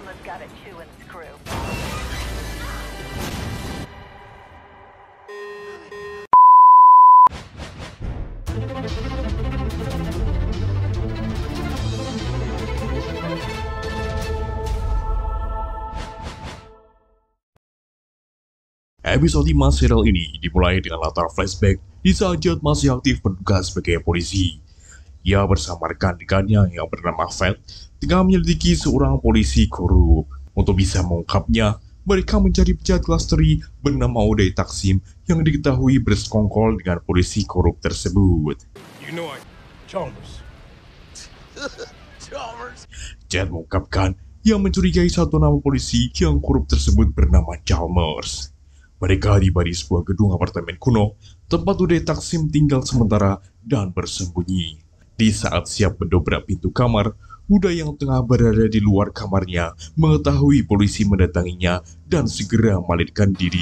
Mama's got a chewing screw. Episode 5 serial ini dimulai dengan latar flashback di saat Jet masih aktif bertugas sebagai polisi. Ia bersama rekan-rekannya yang bernama Fat tengah menyelidiki seorang polisi korup. Untuk bisa mengungkapnya, mereka mencari pejabat kelas 3 bernama Uday Taksim yang diketahui bersekongkol dengan polisi korup tersebut. Jet mengungkapkan ia mencurigai satu nama polisi yang korup tersebut bernama Chalmers. Mereka tiba di sebuah gedung apartemen kuno, tempat Uday Taksim tinggal sementara dan bersembunyi. Di saat siap mendobrak pintu kamar, Uday yang tengah berada di luar kamarnya mengetahui polisi mendatanginya dan segera melarikan diri.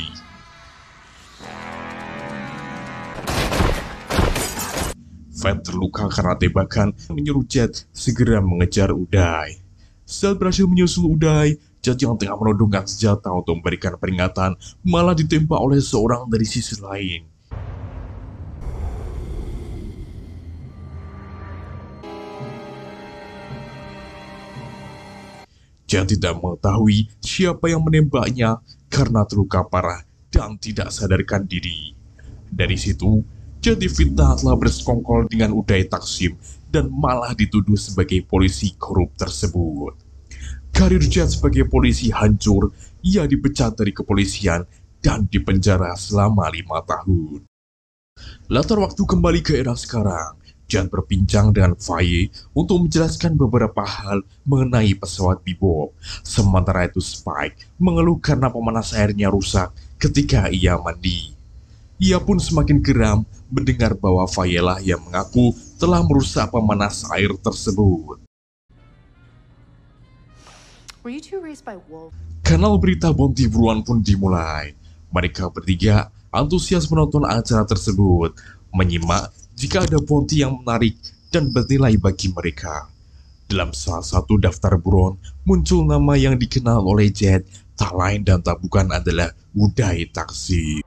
Fat terluka karena tembakan menyuruh Jet segera mengejar Uday. Saat berhasil menyusul Uday, Jet yang tengah menodongkan senjata untuk memberikan peringatan malah ditembak oleh seorang dari sisi lain. Jet tidak mengetahui siapa yang menembaknya karena terluka parah dan tidak sadarkan diri. Dari situ, Jet difitnah telah bersekongkol dengan Uday Taksim dan malah dituduh sebagai polisi korup tersebut. Karir Jet sebagai polisi hancur, ia dipecat dari kepolisian dan dipenjara selama 5 tahun. Latar waktu kembali ke era sekarang, Jet berbincang dengan Faye untuk menjelaskan beberapa hal mengenai pesawat Bebop. Sementara itu Spike mengeluh karena pemanas airnya rusak ketika ia mandi. Ia pun semakin geram mendengar bahwa Faye lah yang mengaku telah merusak pemanas air tersebut. Kanal berita Bounty buruan pun dimulai. Mereka bertiga antusias menonton acara tersebut, menyimak jika ada bounty yang menarik dan bernilai bagi mereka. Dalam salah satu daftar buron muncul nama yang dikenal oleh Jet, tak lain dan tak bukan adalah Uday Taksim.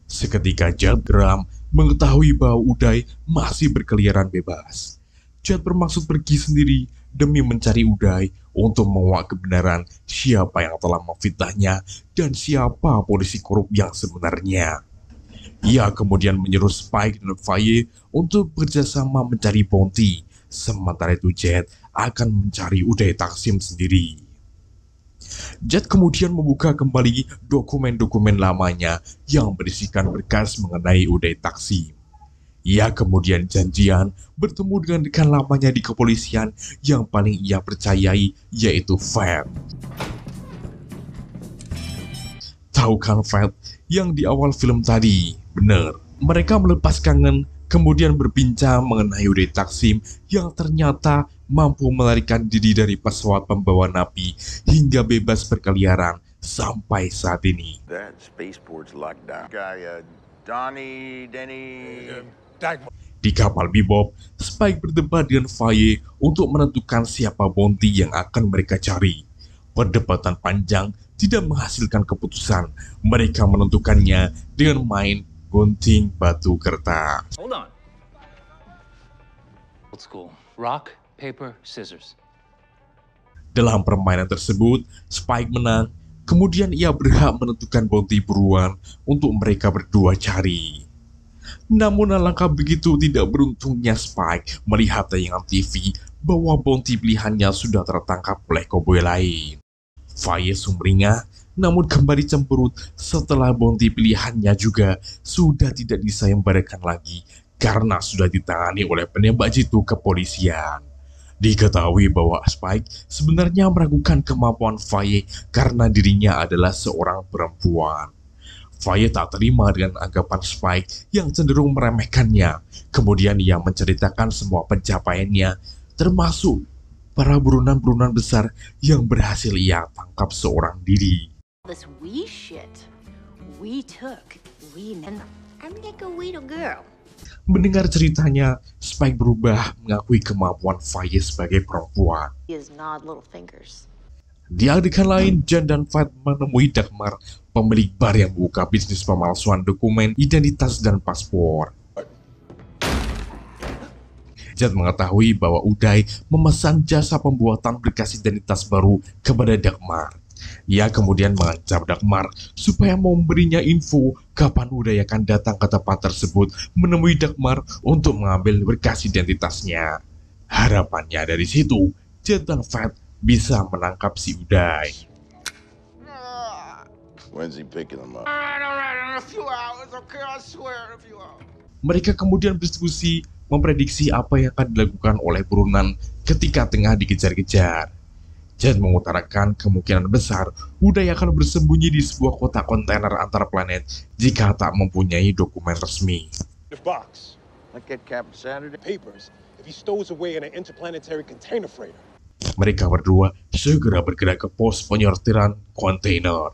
Seketika Jet geram mengetahui bahwa Uday masih berkeliaran bebas. Jet bermaksud pergi sendiri demi mencari Uday untuk menguak kebenaran siapa yang telah memfitnahnya dan siapa polisi korup yang sebenarnya. Ia kemudian menyuruh Spike dan Faye untuk bekerjasama mencari bounty, sementara itu Jet akan mencari Uday Taksim sendiri. Jet kemudian membuka kembali dokumen-dokumen lamanya yang berisikan berkas mengenai Uday Taksim. Ia kemudian janjian bertemu dengan rekan lamanya di kepolisian yang paling ia percayai, yaitu Fat. Tahu kan Fat yang di awal film tadi? Bener, mereka melepas kangen kemudian berbincang mengenai Uday Taksim yang ternyata mampu melarikan diri dari pesawat pembawa napi hingga bebas berkeliaran sampai saat ini. Di kapal Bebop, Spike berdebat dengan Faye untuk menentukan siapa bounty yang akan mereka cari. Perdebatan panjang tidak menghasilkan keputusan. Mereka menentukannya dengan main gunting batu kertas. Hold on. Old school. Rock, paper, scissors. Dalam permainan tersebut, Spike menang. Kemudian ia berhak menentukan bounty buruan untuk mereka berdua cari. Namun alangkah begitu tidak beruntungnya Spike melihat tayangan TV bahwa bounty pilihannya sudah tertangkap oleh koboi lain. Faye sumringah namun kembali cemberut setelah bounty pilihannya juga sudah tidak disayembarakan lagi karena sudah ditangani oleh penembak jitu kepolisian. Diketahui bahwa Spike sebenarnya meragukan kemampuan Faye karena dirinya adalah seorang perempuan. Faye tak terima dengan anggapan Spike yang cenderung meremehkannya. Kemudian ia menceritakan semua pencapaiannya, termasuk para buronan-buronan besar yang berhasil ia tangkap seorang diri. This we took, and I'm like a little girl. Mendengar ceritanya, Spike berubah mengakui kemampuan Faye sebagai perempuan. Is nod little fingers. Di adegan lain, Jan dan Fat menemui Dagmar, pemilik bar yang membuka bisnis pemalsuan dokumen, identitas, dan paspor. Jan mengetahui bahwa Uday memesan jasa pembuatan berkas identitas baru kepada Dagmar. Ia kemudian mengancam Dagmar supaya memberinya info kapan Uday akan datang ke tempat tersebut menemui Dagmar untuk mengambil berkas identitasnya. Harapannya dari situ, Jan dan Fat bisa menangkap si Uday. When's he picking them up? In a few hours, okay? I swear, in a few hours. Mereka kemudian berdiskusi memprediksi apa yang akan dilakukan oleh buronan ketika tengah dikejar-kejar. Jan mengutarakan kemungkinan besar Uday akan bersembunyi di sebuah kota kontainer antar planet jika tak mempunyai dokumen resmi. The box, Look at Captain Saturday. papers, if he stows away in an interplanetary container freighter. Mereka berdua segera bergerak ke pos penyortiran kontainer.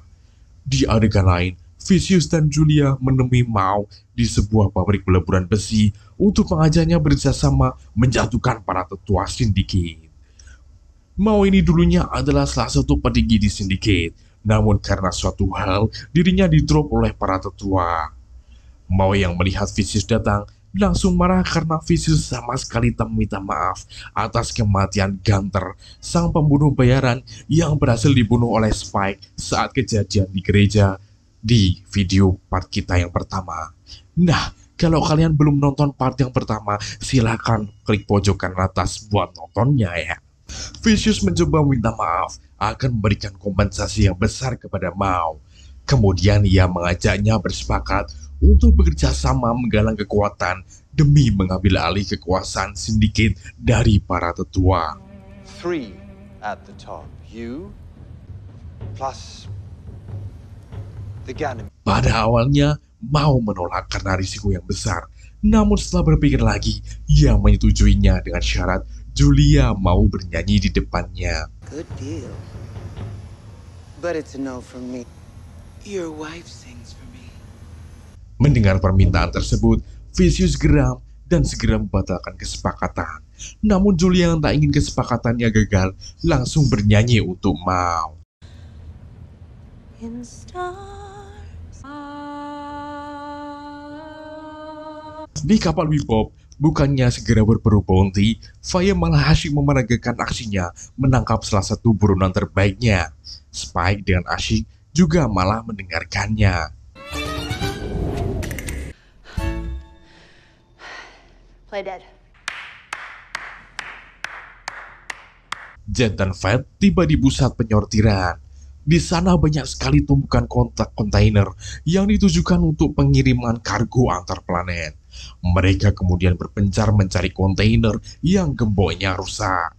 Di adegan lain, Vicious dan Julia menemui Mao di sebuah pabrik peleburan besi untuk mengajarnya bekerjasama menjatuhkan para tetua sindiket. Mao ini dulunya adalah salah satu petinggi di sindiket, namun karena suatu hal dirinya didrop oleh para tetua. Mao yang melihat Vicious datang langsung marah karena Vicious sama sekali tak meminta maaf atas kematian Gunter, sang pembunuh bayaran yang berhasil dibunuh oleh Spike saat kejadian di gereja di video part kita yang pertama. Nah, kalau kalian belum nonton part yang pertama, silahkan klik pojokan atas buat nontonnya ya. Vicious mencoba minta maaf akan memberikan kompensasi yang besar kepada Mao. Kemudian ia mengajaknya bersepakat untuk bekerja sama menggalang kekuatan demi mengambil alih kekuasaan sindiket dari para tetua. 3 at the top. You plus the Ganymede. Pada awalnya, Mao menolak karena risiko yang besar. Namun setelah berpikir lagi, ia menyetujuinya dengan syarat Julia mau bernyanyi di depannya. Good deal. But it's a no from me. Your wife sings for me. Mendengar permintaan tersebut, Vicious geram dan segera membatalkan kesepakatan. Namun Julia yang tak ingin kesepakatannya gagal, langsung bernyanyi untuk Mao. In stars. Di kapal Bebop, bukannya segera berburu bounty, Faye malah asyik memeragakan aksinya menangkap salah satu buronan terbaiknya. Spike dengan asyik juga malah mendengarkannya. Play dead. Jet dan Fat tiba di pusat penyortiran. Di sana banyak sekali tumpukan kontainer yang ditujukan untuk pengiriman kargo antar planet. Mereka kemudian berpencar mencari kontainer yang gemboknya rusak.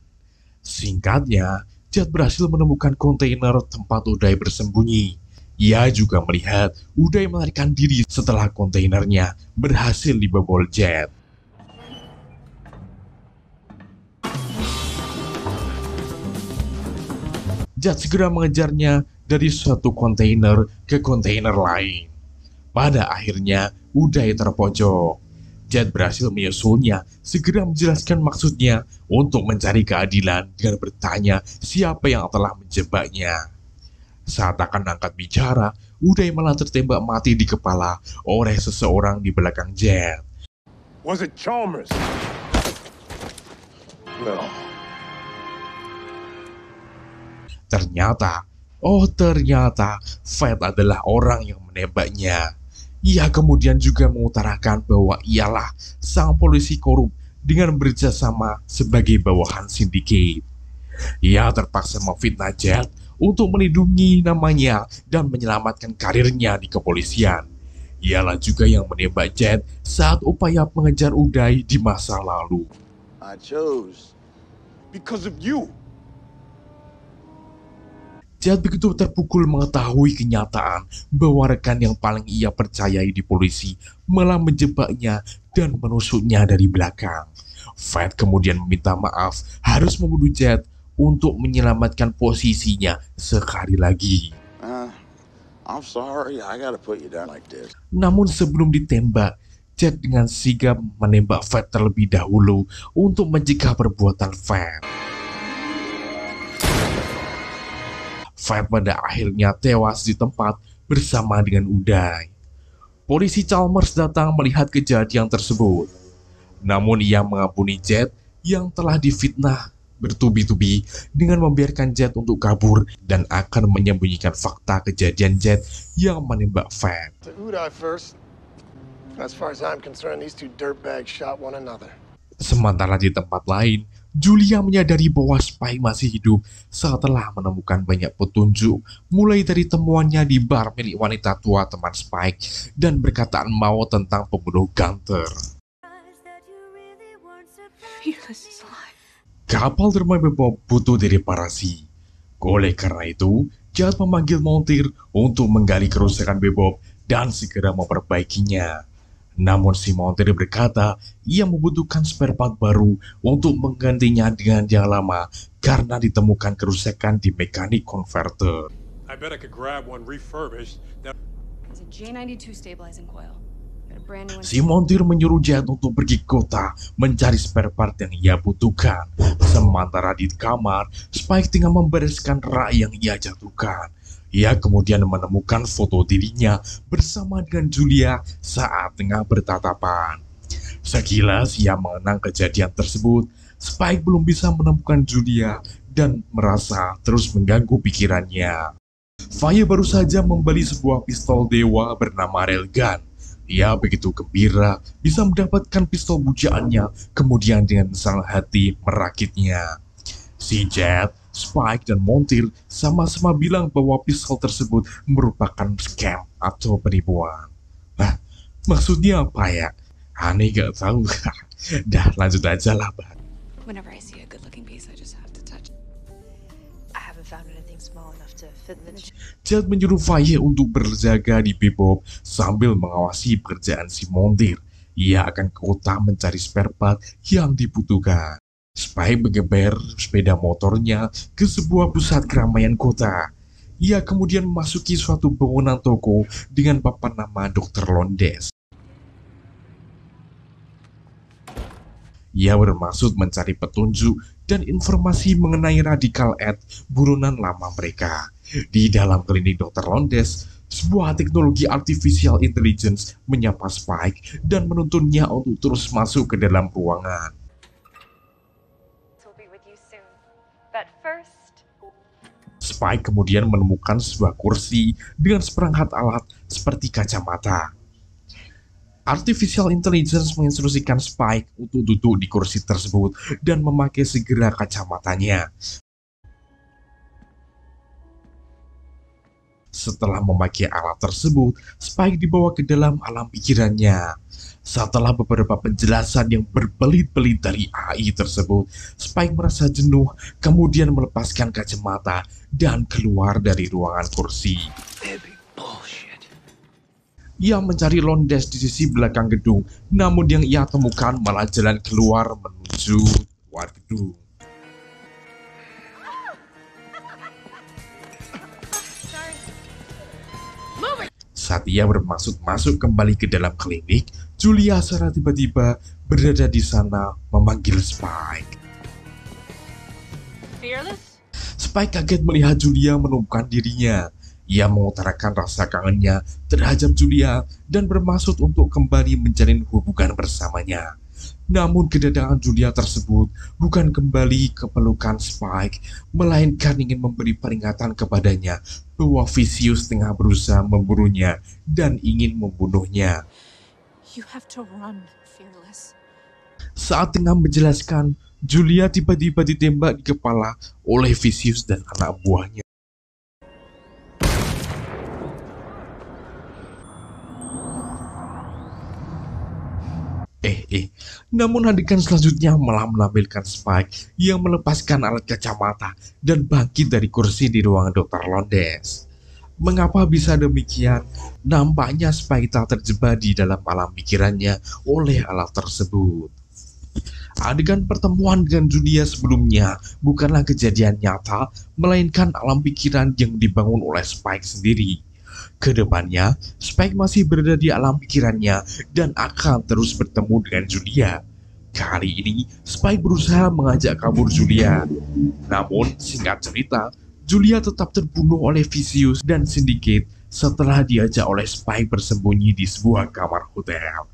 Singkatnya, Jet berhasil menemukan kontainer tempat Uday bersembunyi. Ia juga melihat Uday melarikan diri setelah kontainernya berhasil dibobol Jet. Jet segera mengejarnya dari suatu kontainer ke kontainer lain. Pada akhirnya, Uday terpojok. Jet berhasil menyusulnya, segera menjelaskan maksudnya untuk mencari keadilan dengan bertanya siapa yang telah menjebaknya. Saat akan angkat bicara, Uday malah tertembak mati di kepala oleh seseorang di belakang Jet. Was it Chalmers? No. Ternyata Fat adalah orang yang menembaknya. Ia kemudian juga mengutarakan bahwa ialah sang polisi korup dengan bekerjasama sebagai bawahan sindiket. Ia terpaksa memfitnah Jet untuk melindungi namanya dan menyelamatkan karirnya di kepolisian. Ialah juga yang menembak Jet saat upaya mengejar Uday di masa lalu. I chose. Because of you. Jet begitu terpukul mengetahui kenyataan bahwa rekan yang paling ia percayai di polisi malah menjebaknya dan menusuknya dari belakang. Fat kemudian meminta maaf harus membunuh Jet untuk menyelamatkan posisinya sekali lagi. I'm sorry. I gotta put you down like this. Namun sebelum ditembak, Jet dengan sigap menembak Fat terlebih dahulu untuk mencegah perbuatan Fat. Fat pada akhirnya tewas di tempat bersama dengan Uday. Polisi Chalmers datang melihat kejadian tersebut. Namun ia mengampuni Jet yang telah difitnah bertubi-tubi dengan membiarkan Jet untuk kabur dan akan menyembunyikan fakta kejadian Jet yang menembak Fat. To Uday first. As far as I'm concerned, these two dirtbags shot one another. Sementara di tempat lain, Julia menyadari bahwa Spike masih hidup setelah menemukan banyak petunjuk, mulai dari temuannya di bar milik wanita tua teman Spike dan berkataan Mao tentang pembunuh Gunter. Fearless is alive. Kapal dermaga Bebop butuh reparasi. Oleh karena itu, Jet memanggil montir untuk menggali kerusakan Bebop dan segera memperbaikinya. Namun si montir berkata ia membutuhkan spare part baru untuk menggantinya dengan yang lama karena ditemukan kerusakan di mekanik converter. I bet I could grab one refurbished. It's a J92 stabilizing coil. Got a brand new one. Si montir menyuruh Jet untuk pergi ke kota mencari spare part yang ia butuhkan. Sementara di kamar, Spike tengah membereskan rak yang ia jatuhkan. Ia kemudian menemukan foto dirinya bersama dengan Julia saat tengah bertatapan. Sekilas ia mengenang kejadian tersebut, Spike belum bisa menemukan Julia dan merasa terus mengganggu pikirannya. Faye baru saja membeli sebuah pistol dewa bernama Railgun. Ia begitu gembira bisa mendapatkan pistol bujaannya, kemudian dengan senang hati merakitnya. Si Jet, Spike, dan montir sama-sama bilang bahwa pistol tersebut merupakan scam atau penipuan. Nah, maksudnya apa ya? Aneh gak tahu. Dah, lanjut aja lah, Bang. Whenever I see a good-looking piece, I just have to touch it. I haven't found anything small enough to fit in the Jet menyuruh Faye untuk berjaga di Bebop sambil mengawasi pekerjaan si montir. Ia akan ke kota mencari spare part yang dibutuhkan. Spike mengeber sepeda motornya ke sebuah pusat keramaian kota. Ia kemudian memasuki suatu bangunan toko dengan papan nama Dr. Londes. Ia bermaksud mencari petunjuk dan informasi mengenai Radical Ed, buronan lama mereka. Di dalam klinik Dr. Londes, sebuah teknologi artificial intelligence menyapa Spike dan menuntunnya untuk terus masuk ke dalam ruangan. Spike kemudian menemukan sebuah kursi dengan seperangkat alat seperti kacamata. Artificial Intelligence menginstruksikan Spike untuk duduk di kursi tersebut dan memakai segera kacamatanya. Setelah memakai alat tersebut, Spike dibawa ke dalam alam pikirannya. Setelah beberapa penjelasan yang berbelit-belit dari AI tersebut, Spike merasa jenuh, kemudian melepaskan kacamata dan keluar dari ruangan kursi. Ia mencari Londes di sisi belakang gedung, namun yang ia temukan malah jalan keluar menuju luar gedung. Saat ia bermaksud masuk kembali ke dalam klinik, Julia secara tiba-tiba berada di sana memanggil Spike. Fearless? Spike kaget melihat Julia menemukan dirinya. Ia mengutarakan rasa kangennya terhadap Julia dan bermaksud untuk kembali menjalin hubungan bersamanya. Namun kedatangan Julia tersebut bukan kembali ke pelukan Spike, melainkan ingin memberi peringatan kepadanya bahwa Vicious tengah berusaha memburunya dan ingin membunuhnya. You have to run, Fearless. Saat tengah menjelaskan, Julia tiba-tiba ditembak di kepala oleh Vicious dan anak buahnya. Namun adegan selanjutnya malah menampilkan Spike yang melepaskan alat kacamata dan bangkit dari kursi di ruangan Dr. Londes. Mengapa bisa demikian? Nampaknya Spike tak terjebak di dalam alam pikirannya oleh alat tersebut. Adegan pertemuan dengan Julia sebelumnya bukanlah kejadian nyata, melainkan alam pikiran yang dibangun oleh Spike sendiri. Kedepannya, Spike masih berada di alam pikirannya dan akan terus bertemu dengan Julia. Kali ini, Spike berusaha mengajak kabur Julia. Namun, singkat cerita, Julia tetap terbunuh oleh Vicious dan Syndicate setelah diajak oleh Spike bersembunyi di sebuah kamar hotel.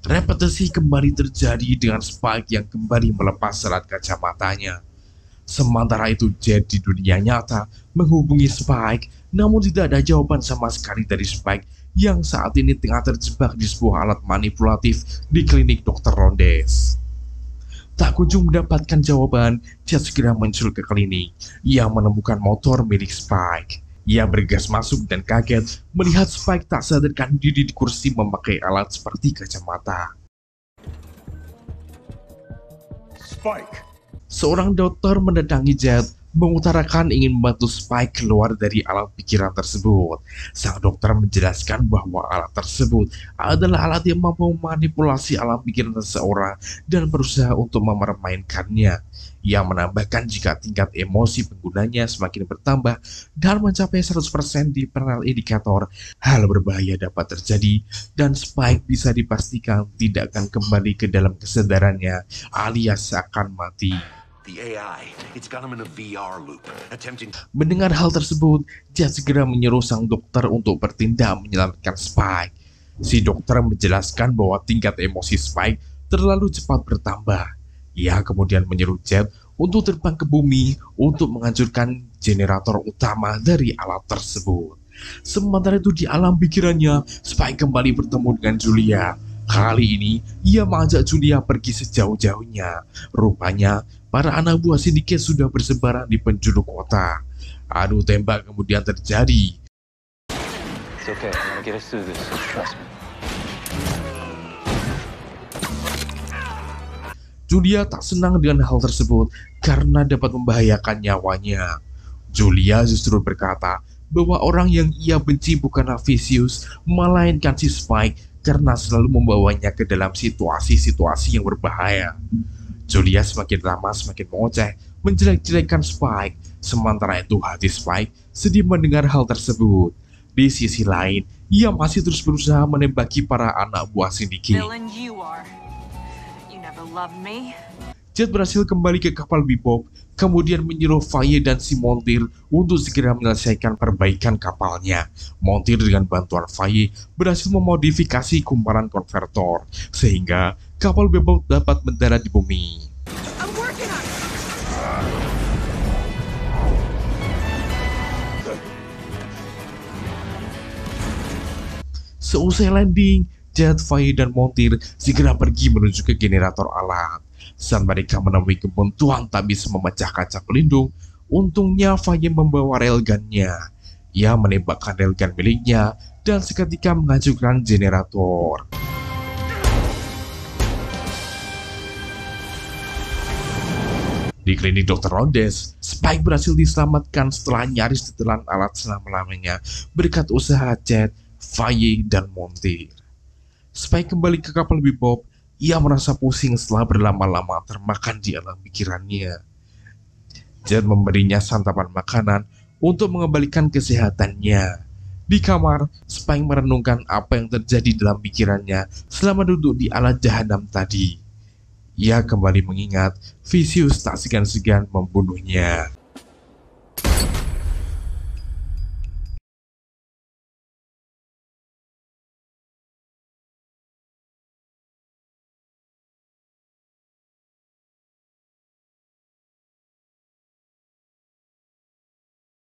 Repetisi kembali terjadi dengan Spike yang kembali melepas serat kacamatanya. Sementara itu, Jet di dunia nyata menghubungi Spike, namun tidak ada jawaban sama sekali dari Spike yang saat ini tengah terjebak di sebuah alat manipulatif di klinik Dr. Rondes. Tak kunjung mendapatkan jawaban, Jet segera muncul ke klinik. Ia menemukan motor milik Spike. Ia bergegas masuk dan kaget melihat Spike tak sadarkan diri di kursi memakai alat seperti kacamata. Spike. Seorang dokter mendatangi Jet, mengutarakan ingin membantu Spike keluar dari alat pikiran tersebut. Sang dokter menjelaskan bahwa alat tersebut adalah alat yang mampu memanipulasi alam pikiran seseorang dan berusaha untuk mempermainkannya. Ia menambahkan jika tingkat emosi penggunanya semakin bertambah dan mencapai 100% di panel indikator, hal berbahaya dapat terjadi dan Spike bisa dipastikan tidak akan kembali ke dalam kesadarannya alias akan mati. The AI, it's got him in a VR loop, attempting. Mendengar hal tersebut, Jet segera menyuruh sang dokter untuk bertindak menyelamatkan Spike. Si dokter menjelaskan bahwa tingkat emosi Spike terlalu cepat bertambah. Ia kemudian menyuruh Jet untuk terbang ke bumi untuk menghancurkan generator utama dari alat tersebut. Sementara itu di alam pikirannya, Spike kembali bertemu dengan Julia. Kali ini, ia mengajak Julia pergi sejauh-jauhnya. Rupanya, para anak buah Syndicate sudah bersebaran di penjuru kota. Adu tembak kemudian terjadi. It's okay. I'm gonna get us through this. Trust me. Julia tak senang dengan hal tersebut karena dapat membahayakan nyawanya. Julia justru berkata bahwa orang yang ia benci bukanlah Vicious, melainkan si Spike karena selalu membawanya ke dalam situasi-situasi yang berbahaya. Julia semakin lama semakin mengoceh, menjelek-jelekkan Spike. Sementara itu hati Spike sedih mendengar hal tersebut. Di sisi lain, ia masih terus berusaha menembaki para anak buah Syndicate. Jet berhasil kembali ke kapal Bebop, kemudian menyuruh Faye dan si Montir untuk segera menyelesaikan perbaikan kapalnya. Montir dengan bantuan Faye berhasil memodifikasi kumparan konvertor, sehingga kapal Bebop dapat mendarat di bumi. Seusai landing, Jet, Faye, dan Montir segera pergi menuju ke generator alat. Saat mereka menemui kebuntuan tak bisa memecah kaca pelindung, untungnya Faye membawa railgunnya. Ia menembakkan railgun miliknya dan seketika menghancurkan generator. Di klinik Dr. Rondes, Spike berhasil diselamatkan setelah nyaris ditelan alat selama-lamanya berkat usaha Jet, Faye, dan Montir. Spike kembali ke kapal Bebop. Ia merasa pusing setelah berlama-lama termakan di alam pikirannya. Jet memberinya santapan makanan untuk mengembalikan kesehatannya. Di kamar, Spike merenungkan apa yang terjadi dalam pikirannya selama duduk di alat jahanam tadi. Ia kembali mengingat Vicious tak segan-segan membunuhnya.